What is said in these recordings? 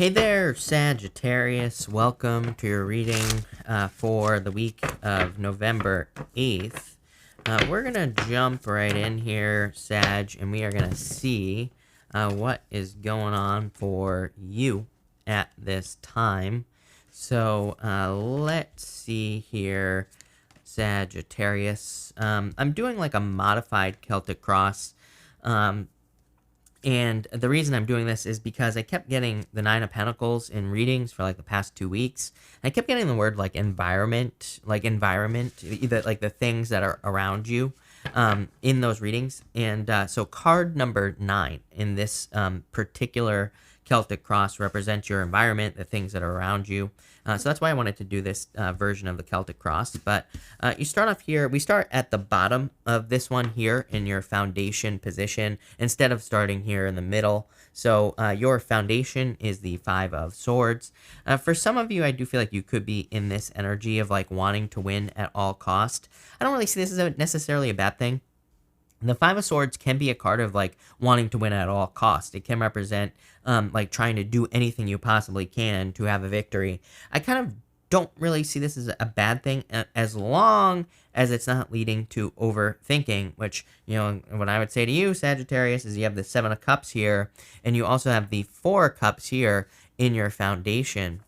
Hey there, Sagittarius. Welcome to your reading for the week of November 8th. We're going to jump right in here, Sag, and we are going to see what is going on for you at this time. So let's see here, Sagittarius. I'm doing like a modified Celtic cross. And the reason I'm doing this is because I kept getting the Nine of Pentacles in readings for like the past 2 weeks. I kept getting the word like environment, either like the things that are around you in those readings. And so card number 9 in this particular Celtic cross represents your environment, the things that are around you. So that's why I wanted to do this version of the Celtic cross. But you start off here. We start at the bottom of this one here in your foundation position instead of starting here in the middle. So your foundation is the Five of Swords. For some of you, I do feel like you could be in this energy of like wanting to win at all cost. I don't really see this as necessarily a bad thing. The Five of Swords can be a card of like wanting to win at all cost. It can represent like trying to do anything you possibly can to have a victory. I kind of don't really see this as a bad thing as long as it's not leading to overthinking, which, you know, what I would say to you, Sagittarius, is you have the Seven of Cups here, and you also have the Four of Cups here in your foundation.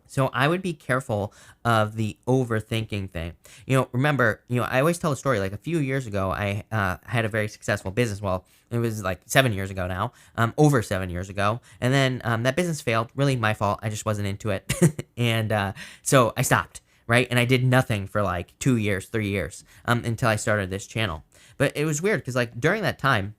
So I would be careful of the overthinking thing. You know, remember, I always tell a story. Like a few years ago, I had a very successful business. Well, it was like 7 years ago now, over 7 years ago. And then that business failed. Really my fault. I just wasn't into it. And so I stopped, right? And I did nothing for like 2 years, 3 years until I started this channel. But it was weird because like during that time,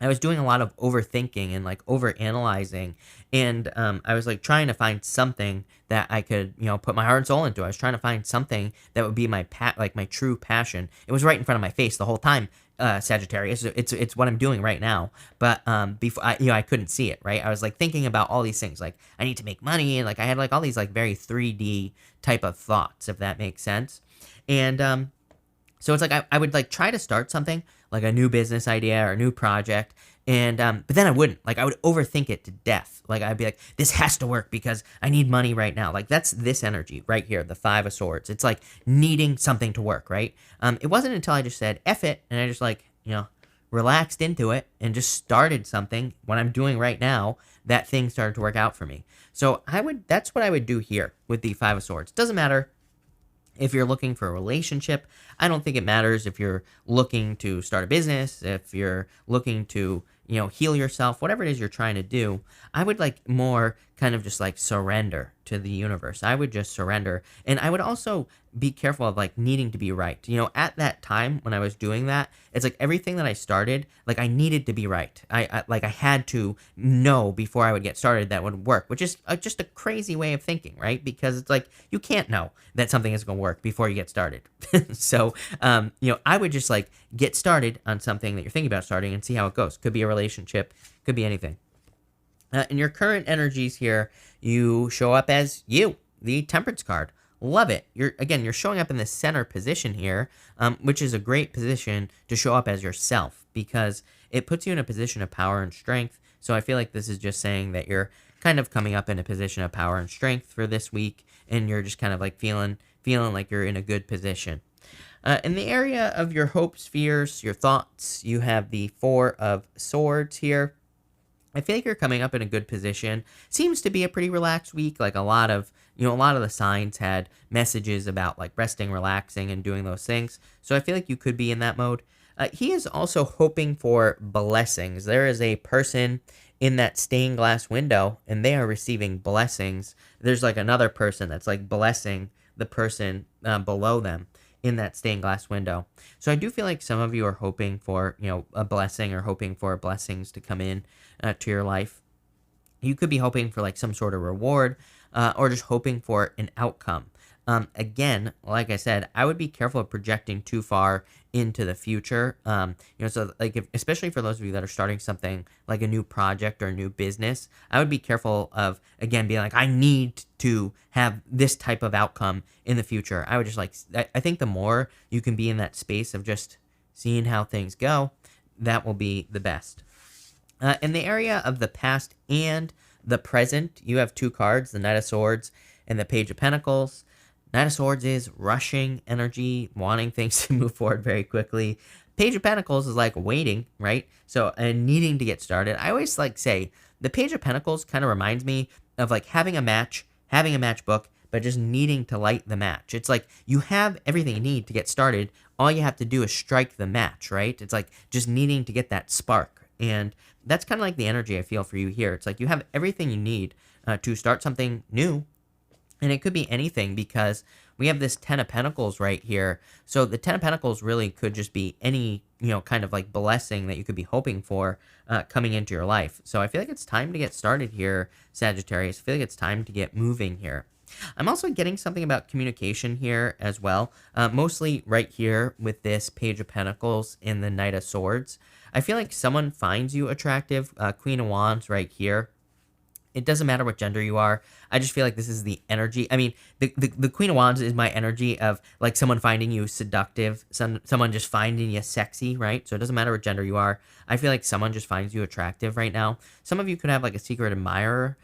I was doing a lot of overthinking and like overanalyzing, and I was like trying to find something that I could, put my heart and soul into. I was trying to find something that would be my my true passion. It was right in front of my face the whole time, Sagittarius. It's what I'm doing right now. But before I couldn't see it. Right, I was like thinking about all these things, like I need to make money, and like I had like all these like very 3D type of thoughts, if that makes sense. And so it's like I would like try to start something like a new business idea or a new project, and but then I wouldn't. Like I would overthink it to death. Like I'd be like, this has to work because I need money right now. Like that's this energy right here, the Five of Swords. It's like needing something to work, right? It wasn't until I just said F it, and I just like, relaxed into it and just started something, what I'm doing right now, that thing started to work out for me. So that's what I would do here with the Five of Swords. Doesn't matter if you're looking for a relationship. I don't think it matters if you're looking to start a business, if you're looking to, heal yourself, whatever it is you're trying to do. I would like more kind of just like surrender to the universe. I would just surrender. And I would also be careful of like needing to be right. At that time when I was doing that, it's like everything that I started, like I needed to be right. I had to know before I would get started that would work, which is just a crazy way of thinking, right? Because it's like you can't know that something is going to work before you get started. So, I would just like get started on something that you're thinking about starting and see how it goes. Could be a relationship, could be anything. In your current energies here, you show up as you, the Temperance card. Love it. You're showing up in the center position here, which is a great position to show up as yourself because it puts you in a position of power and strength. So I feel like this is just saying that you're kind of coming up in a position of power and strength for this week, and you're just kind of like feeling like you're in a good position. In the area of your hopes, fears, your thoughts, you have the Four of Swords here. I feel like you're coming up in a good position. Seems to be a pretty relaxed week. Like a lot of the signs had messages about like resting, relaxing, and doing those things. So I feel like you could be in that mode. He is also hoping for blessings. There is a person in that stained glass window, and they are receiving blessings. There's like another person that's like blessing the person below them in that stained glass window. So I do feel like some of you are hoping for, a blessing or hoping for blessings to come in to your life. You could be hoping for like some sort of reward or just hoping for an outcome. Again, like I said, I would be careful of projecting too far into the future. So like especially for those of you that are starting something like a new project or a new business, I would be careful of, again, being like, I need to have this type of outcome in the future. I would just like, I think the more you can be in that space of just seeing how things go, that will be the best. In the area of the past and the present, you have two cards, the Knight of Swords and the Page of Pentacles. Knight of Swords is rushing energy, wanting things to move forward very quickly. Page of Pentacles is like waiting, right? So, and needing to get started. I always like say the Page of Pentacles kind of reminds me of like having a matchbook, but just needing to light the match. It's like you have everything you need to get started. All you have to do is strike the match, right? It's like just needing to get that spark. And that's kind of like the energy I feel for you here. It's like you have everything you need to start something new. And it could be anything because we have this 10 of Pentacles right here. So the 10 of Pentacles really could just be any, kind of like blessing that you could be hoping for coming into your life. So I feel like it's time to get started here, Sagittarius. I feel like it's time to get moving here. I'm also getting something about communication here as well, mostly right here with this Page of Pentacles and the Knight of Swords. I feel like someone finds you attractive, Queen of Wands right here. It doesn't matter what gender you are. I just feel like this is the energy. I mean, the Queen of Wands is my energy of like someone finding you seductive, someone just finding you sexy, right? So it doesn't matter what gender you are. I feel like someone just finds you attractive right now. Some of you could have like a secret admirer,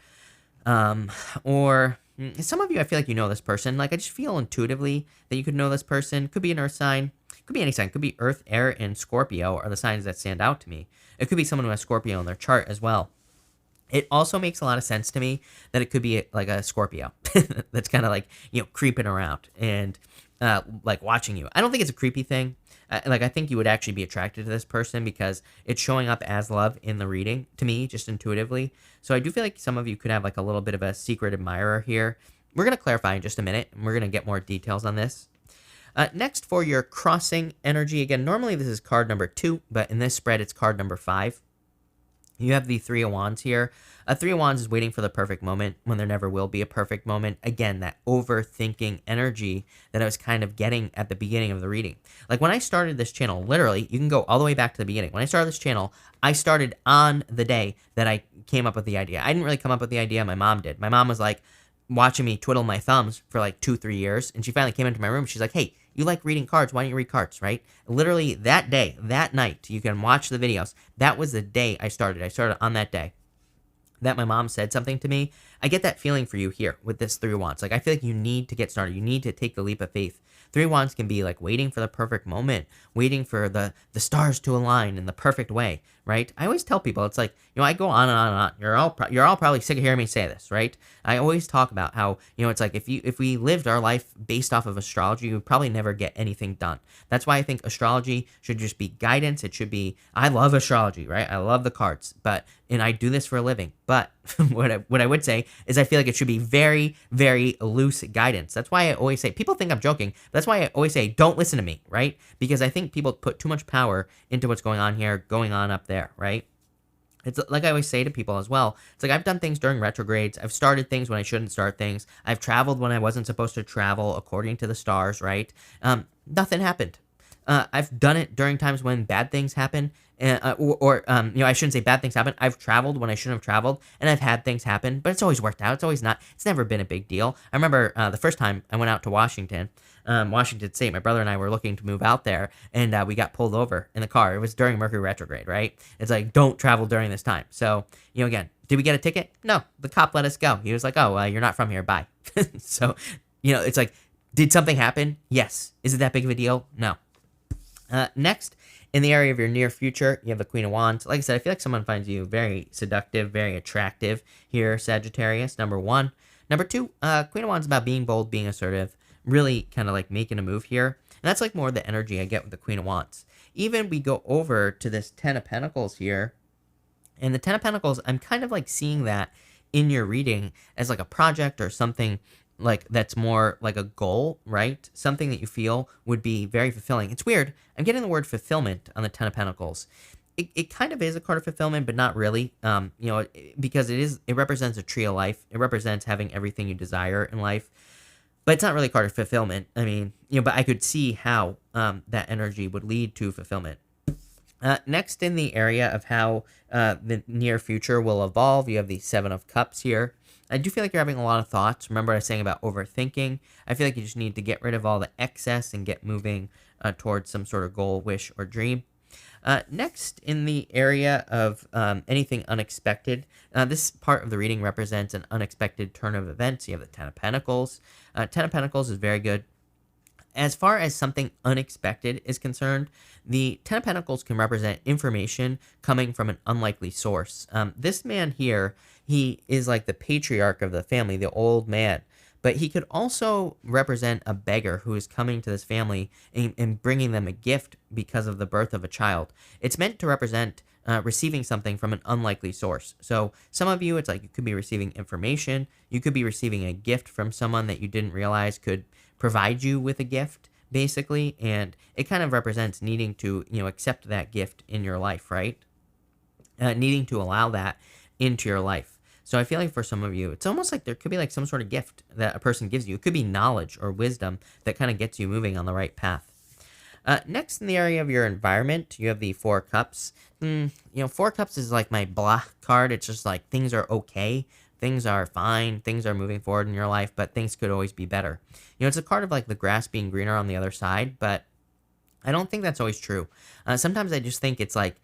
or some of you, I feel like you know this person. Like I just feel intuitively that you could know this person. Could be an earth sign. Could be any sign. Could be Earth, Air, and Scorpio are the signs that stand out to me. It could be someone who has Scorpio in their chart as well. It also makes a lot of sense to me that it could be like a Scorpio that's kind of like, creeping around and like watching you. I don't think it's a creepy thing. I think you would actually be attracted to this person because it's showing up as love in the reading to me, just intuitively. So I do feel like some of you could have like a little bit of a secret admirer here. We're going to clarify in just a minute, and we're going to get more details on this. Next, for your crossing energy, again, normally this is card number 2, but in this spread, it's card number 5. You have the Three of Wands here. A Three of Wands is waiting for the perfect moment when there never will be a perfect moment. Again, that overthinking energy that I was kind of getting at the beginning of the reading. Like when I started this channel, literally, you can go all the way back to the beginning. When I started this channel, I started on the day that I came up with the idea. I didn't really come up with the idea. My mom did. My mom was like watching me twiddle my thumbs for like 2-3 years. And she finally came into my room. She's like, hey, you like reading cards. Why don't you read cards, right? Literally that day, that night, you can watch the videos. That was the day I started. I started on that day that my mom said something to me. I get that feeling for you here with this Three of Wands. Like, I feel like you need to get started. You need to take the leap of faith. Three of Wands can be like waiting for the perfect moment, waiting for the stars to align in the perfect way, right? I always tell people, it's like, I go on and on and on. You're all probably sick of hearing me say this, right? I always talk about how, it's like if we lived our life based off of astrology, we would probably never get anything done. That's why I think astrology should just be guidance. It should be, I love astrology, right? I love the cards, and I do this for a living. But what I would say is I feel like it should be very, very loose guidance. That's why I always say, people think I'm joking, but that's why I always say, don't listen to me, right? Because I think people put too much power into what's going on here, going on up there, right? It's like I always say to people as well. It's like I've done things during retrogrades. I've started things when I shouldn't start things. I've traveled when I wasn't supposed to travel according to the stars, right? Nothing happened. I've done it during times when bad things happen, I shouldn't say bad things happen. I've traveled when I shouldn't have traveled, and I've had things happen, but it's always worked out. It's never been a big deal. I remember the first time I went out to Washington State, my brother and I were looking to move out there, and we got pulled over in the car. It was during Mercury retrograde, right? It's like, don't travel during this time. So, again, did we get a ticket? No, the cop let us go. He was like, oh, you're not from here. Bye. So, it's like, did something happen? Yes. Is it that big of a deal? No. Next, in the area of your near future, you have the Queen of Wands. Like I said, I feel like someone finds you very seductive, very attractive here, Sagittarius, number 1. Number 2, Queen of Wands is about being bold, being assertive, really kind of like making a move here. And that's like more the energy I get with the Queen of Wands. Even we go over to this 10 of Pentacles here, and the 10 of Pentacles, I'm kind of like seeing that in your reading as like a project or something like that's more like a goal, right? Something that you feel would be very fulfilling. It's weird. I'm getting the word fulfillment on the 10 of Pentacles. It kind of is a card of fulfillment, but not really, because it represents a tree of life. It represents having everything you desire in life, but it's not really a card of fulfillment. I mean, but I could see how that energy would lead to fulfillment. Next, in the area of how the near future will evolve, you have the 7 of Cups here. I do feel like you're having a lot of thoughts. Remember I was saying about overthinking? I feel like you just need to get rid of all the excess and get moving towards some sort of goal, wish, or dream. Next, in the area of anything unexpected, this part of the reading represents an unexpected turn of events. You have the Ten of Pentacles. Ten of Pentacles is very good. As far as something unexpected is concerned, the Ten of Pentacles can represent information coming from an unlikely source. This man here, he is like the patriarch of the family, the old man. But he could also represent a beggar who is coming to this family and bringing them a gift because of the birth of a child. It's meant to represent receiving something from an unlikely source. So some of you, it's like you could be receiving information. You could be receiving a gift from someone that you didn't realize could provide you with a gift, basically. And it kind of represents needing to, accept that gift in your life, right? Needing to allow that into your life. So I feel like for some of you, it's almost like there could be like some sort of gift that a person gives you. It could be knowledge or wisdom that kind of gets you moving on the right path. Next, in the area of your environment, you have the Four Cups. Four Cups is like my blah card. It's just like things are okay. Things are fine. Things are moving forward in your life, but things could always be better. It's a card of like the grass being greener on the other side, but I don't think that's always true. Sometimes I just think it's like,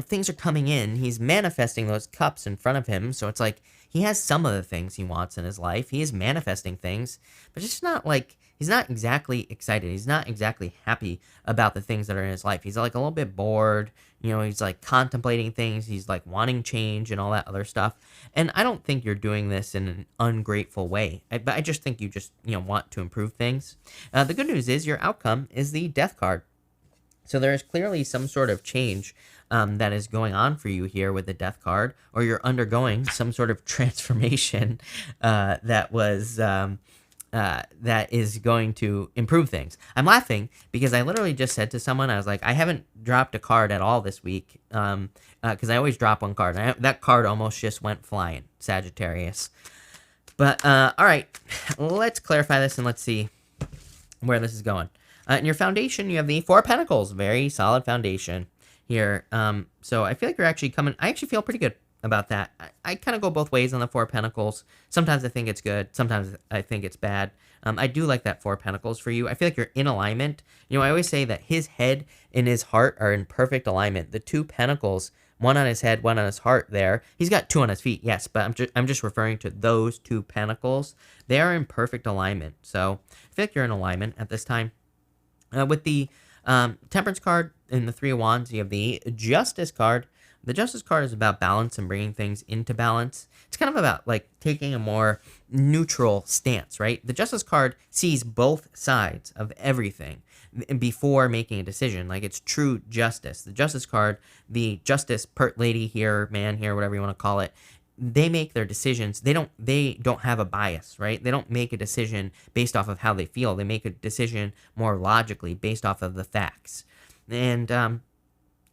things are coming in. He's manifesting those cups in front of him. So it's like he has some of the things he wants in his life. He is manifesting things, but it's just not like he's not exactly excited. He's not exactly happy about the things that are in his life. He's like a little bit bored. He's like contemplating things. He's like wanting change and all that other stuff. And I don't think you're doing this in an ungrateful way. But I just think you just, want to improve things. The good news is your outcome is the Death card. So there is clearly some sort of change that is going on for you here with the Death card, or you're undergoing some sort of transformation that is going to improve things. I'm laughing because I literally just said to someone, I was like, I haven't dropped a card at all this week because I always drop one card. That card almost just went flying, Sagittarius. But all right, let's clarify this and let's see where this is going. In your foundation, you have the Four of Pentacles, very solid foundation here. So I feel like you're actually coming. I actually feel pretty good about that. I kind of go both ways on the Four of Pentacles. Sometimes I think it's good. Sometimes I think it's bad. I do like that Four of Pentacles for you. I feel like you're in alignment. I always say that his head and his heart are in perfect alignment. The two pentacles, one on his head, one on his heart there. He's got two on his feet, yes, but I'm just referring to those two pentacles. They are in perfect alignment. So I feel like you're in alignment at this time. With the Temperance card and the Three of Wands, you have the Justice card. The Justice card is about balance and bringing things into balance. It's kind of about like taking a more neutral stance, right? The Justice card sees both sides of everything before making a decision. Like it's true justice. The Justice card, the Justice lady here, man here, whatever you want to call it, they make their decisions. They don't have a bias, right? They don't make a decision based off of how they feel. They make a decision more logically based off of the facts. And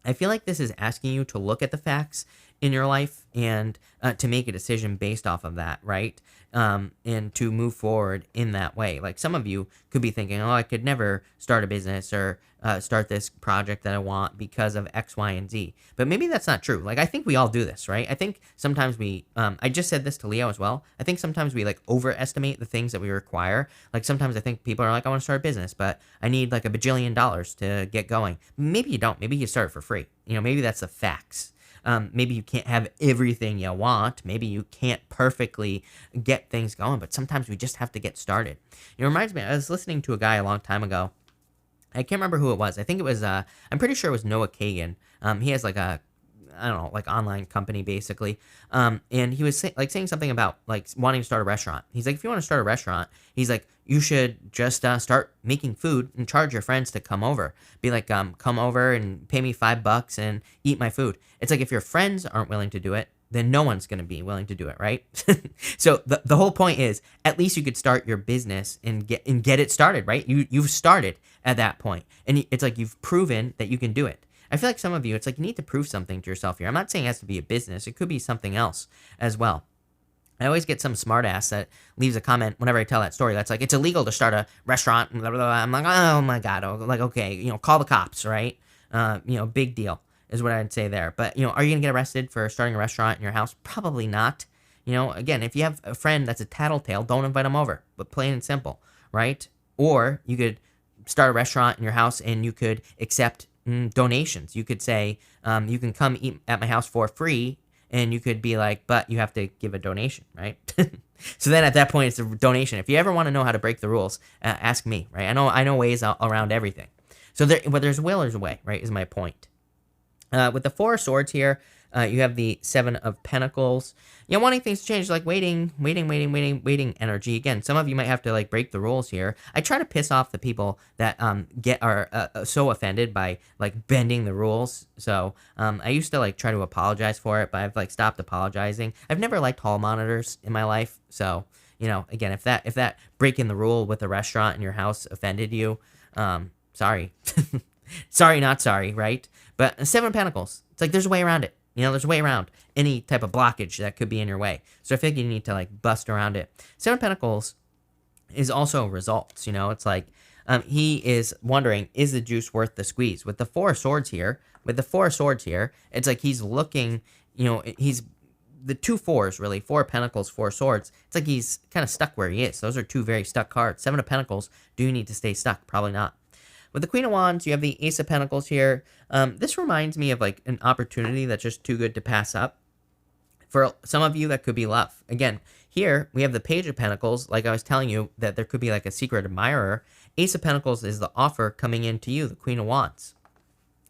I feel like this is asking you to look at the facts in your life and to make a decision based off of that, right? And to move forward in that way. Like some of you could be thinking, oh, I could never start a business or start this project that I want because of X, Y, and Z. But maybe that's not true. Like I think we all do this, right? I think sometimes I just said this to Leo as well. I think sometimes we like overestimate the things that we require. Like sometimes I think people are like, I want to start a business, but I need like $1 bajillion to get going. Maybe you don't. Maybe you start it for free. Maybe that's the facts. Maybe you can't have everything you want. Maybe you can't perfectly get things going, but sometimes we just have to get started. It reminds me, I was listening to a guy a long time ago. I can't remember who it was. I think it was, I'm pretty sure it was Noah Kagan. He has like a, I don't know, like online company basically. And he was saying something about like wanting to start a restaurant. He's like, if you want to start a restaurant, he's like, you should just start making food and charge your friends to come over. Be like, come over and pay me $5 and eat my food. It's like if your friends aren't willing to do it, then no one's going to be willing to do it, right? So the whole point is, at least you could start your business and get it started, right? You've started at that point, and it's like you've proven that you can do it. I feel like some of you, it's like you need to prove something to yourself here. I'm not saying it has to be a business. It could be something else as well. I always get some smartass that leaves a comment whenever I tell that story. That's like, it's illegal to start a restaurant. Blah, blah, blah. I'm like, oh my God. Like, okay, call the cops, right? Big deal is what I'd say there. But, are you going to get arrested for starting a restaurant in your house? Probably not. Again, if you have a friend that's a tattletale, don't invite them over, but plain and simple, right? Or you could start a restaurant in your house and you could accept donations. You could say, you can come eat at my house for free, and you could be like, but you have to give a donation, right? So then at that point, it's a donation. If you ever want to know how to break the rules, ask me, right? I know ways around everything. So where there's a will, there's a way, right? Is my point. With the Four of Swords here, you have the Seven of Pentacles. You know, wanting things to change, like waiting energy. Again, some of you might have to like break the rules here. I try to piss off the people that are so offended by like bending the rules. So I used to like try to apologize for it, but I've like stopped apologizing. I've never liked hall monitors in my life, so you know, again, if that breaking the rule with a restaurant in your house offended you, sorry, sorry, not sorry, right? But Seven of Pentacles, it's like there's a way around it. You know, there's a way around any type of blockage that could be in your way. So I think you need to like bust around it. Seven of Pentacles is also results. You know, it's like he is wondering, is the juice worth the squeeze? With the Four of Swords here, it's like he's looking. You know, he's the two fours really. Four of Pentacles, Four of Swords. It's like he's kind of stuck where he is. Those are two very stuck cards. Seven of Pentacles. Do you need to stay stuck? Probably not. With the Queen of Wands, you have the Ace of Pentacles here. This reminds me of like an opportunity that's just too good to pass up. For some of you, that could be love. Again, here we have the Page of Pentacles. Like I was telling you, that there could be like a secret admirer. Ace of Pentacles is the offer coming in to you, the Queen of Wands.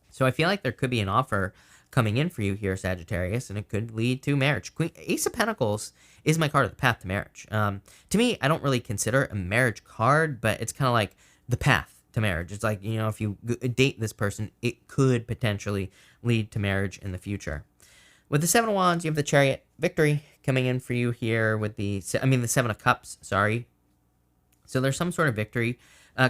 So I feel like there could be an offer coming in for you here, Sagittarius, and it could lead to marriage. Ace of Pentacles is my card of the path to marriage. To me, I don't really consider it a marriage card, but it's kind of like the path to marriage. It's like, you know, if you date this person, it could potentially lead to marriage in the future. With the Seven of Wands, you have the Chariot. Victory coming in for you here with the Seven of Cups, sorry. So there's some sort of victory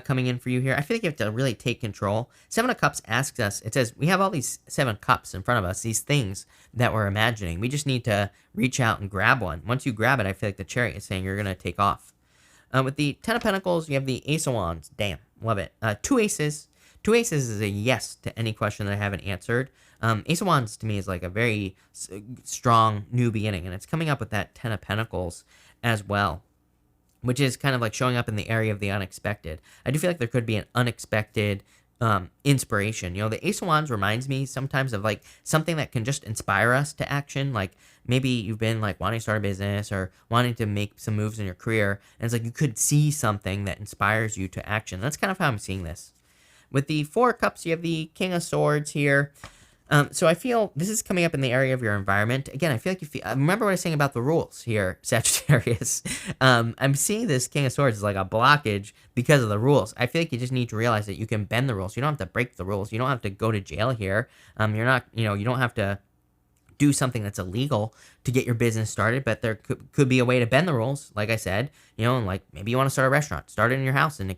coming in for you here. I feel like you have to really take control. Seven of Cups asks us, it says, we have all these seven cups in front of us, these things that we're imagining. We just need to reach out and grab one. Once you grab it, I feel like the Chariot is saying you're going to take off. With the Ten of Pentacles, you have the Ace of Wands. Damn, love it. Two aces. Two aces is a yes to any question that I haven't answered. Ace of Wands to me is like a very strong new beginning, and it's coming up with that Ten of Pentacles as well, which is kind of like showing up in the area of the unexpected. I do feel like there could be an unexpected inspiration. You know, the Ace of Wands reminds me sometimes of like something that can just inspire us to action. Like maybe you've been like wanting to start a business or wanting to make some moves in your career, and it's like you could see something that inspires you to action. That's kind of how I'm seeing this. With the Four of Cups, you have the King of Swords here. So I feel this is coming up in the area of your environment. Again, I feel like remember what I was saying about the rules here, Sagittarius. I'm seeing this King of Swords as like a blockage because of the rules. I feel like you just need to realize that you can bend the rules. You don't have to break the rules. You don't have to go to jail here. You're not, you know, you don't have to do something that's illegal to get your business started, but there could be a way to bend the rules. Like I said, you know, like maybe you want to start a restaurant, start it in your house and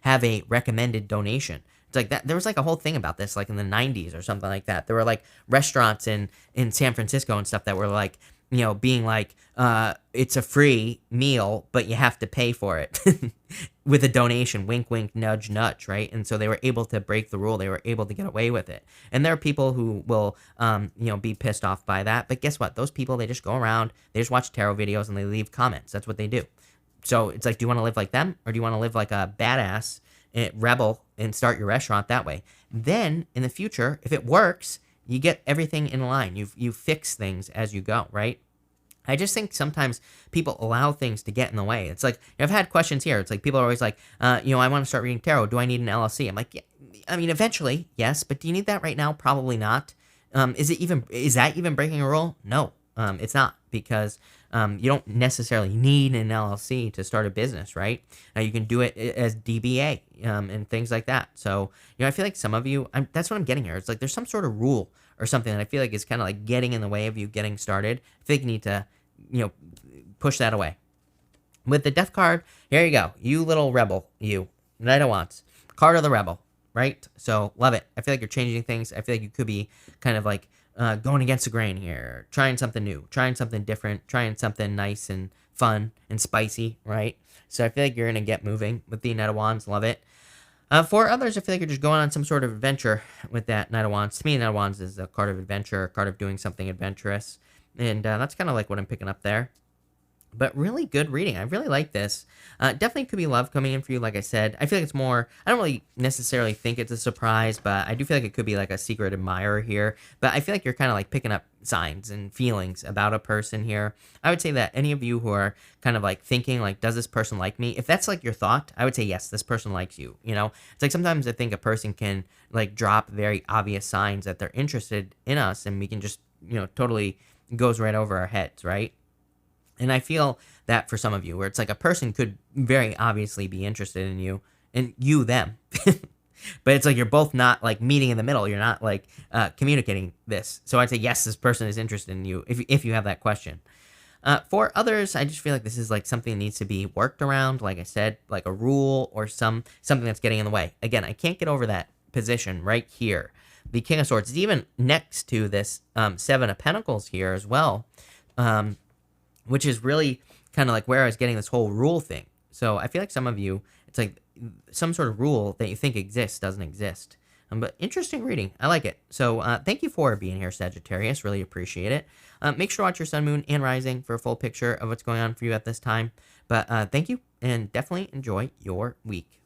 have a recommended donation. It's like that. There was like a whole thing about this, like in the 90s or something like that. There were like restaurants in San Francisco and stuff that were like, you know, being like, it's a free meal, but you have to pay for it with a donation, wink, wink, nudge, nudge, right? And so they were able to break the rule. They were able to get away with it. And there are people who will, be pissed off by that. But guess what? Those people, they just go around, they just watch tarot videos and they leave comments. That's what they do. So it's like, do you want to live like them, or do you want to live like a badass rebel and start your restaurant that way? Then in the future, if it works, you get everything in line. You fix things as you go, right? I just think sometimes people allow things to get in the way. It's like, I've had questions here. It's like people are always like, I want to start reading tarot. Do I need an LLC? I'm like, yeah, I mean, eventually, yes, but do you need that right now? Probably not. Is that even breaking a rule? No, it's not, because you don't necessarily need an LLC to start a business, right? You can do it as DBA and things like that. So, I feel like some of you, that's what I'm getting here. It's like there's some sort of rule or something that I feel like is kind of like getting in the way of you getting started. I think you need to, push that away. With the Death card, here you go. You little rebel, you. Knight of Wands. Card of the Rebel, right? So, love it. I feel like you're changing things. I feel like you could be kind of like going against the grain here, trying something new, trying something different, trying something nice and fun and spicy, right? So I feel like you're going to get moving with the Knight of Wands. Love it. For others, I feel like you're just going on some sort of adventure with that Knight of Wands. To me, Knight of Wands is a card of adventure, a card of doing something adventurous. And that's kind of like what I'm picking up there. But really good reading. I really like this. Definitely could be love coming in for you, like I said. I feel like it's more, I don't really necessarily think it's a surprise, but I do feel like it could be like a secret admirer here. But I feel like you're kind of like picking up signs and feelings about a person here. I would say that any of you who are kind of like thinking, like, does this person like me? If that's like your thought, I would say, yes, this person likes you. You know, it's like sometimes I think a person can like drop very obvious signs that they're interested in us, and we can just, totally goes right over our heads, right? And I feel that for some of you, where it's like a person could very obviously be interested in you and you them. But it's like you're both not like meeting in the middle. You're not like communicating this. So I'd say, yes, this person is interested in you if you have that question. For others, I just feel like this is like something that needs to be worked around. Like I said, like a rule or something that's getting in the way. Again, I can't get over that position right here. The King of Swords is even next to this Seven of Pentacles here as well. Which is really kind of like where I was getting this whole rule thing. So I feel like some of you, it's like some sort of rule that you think exists doesn't exist. But interesting reading. I like it. So thank you for being here, Sagittarius. Really appreciate it. Make sure to watch your sun, moon, and rising for a full picture of what's going on for you at this time. But thank you, and definitely enjoy your week.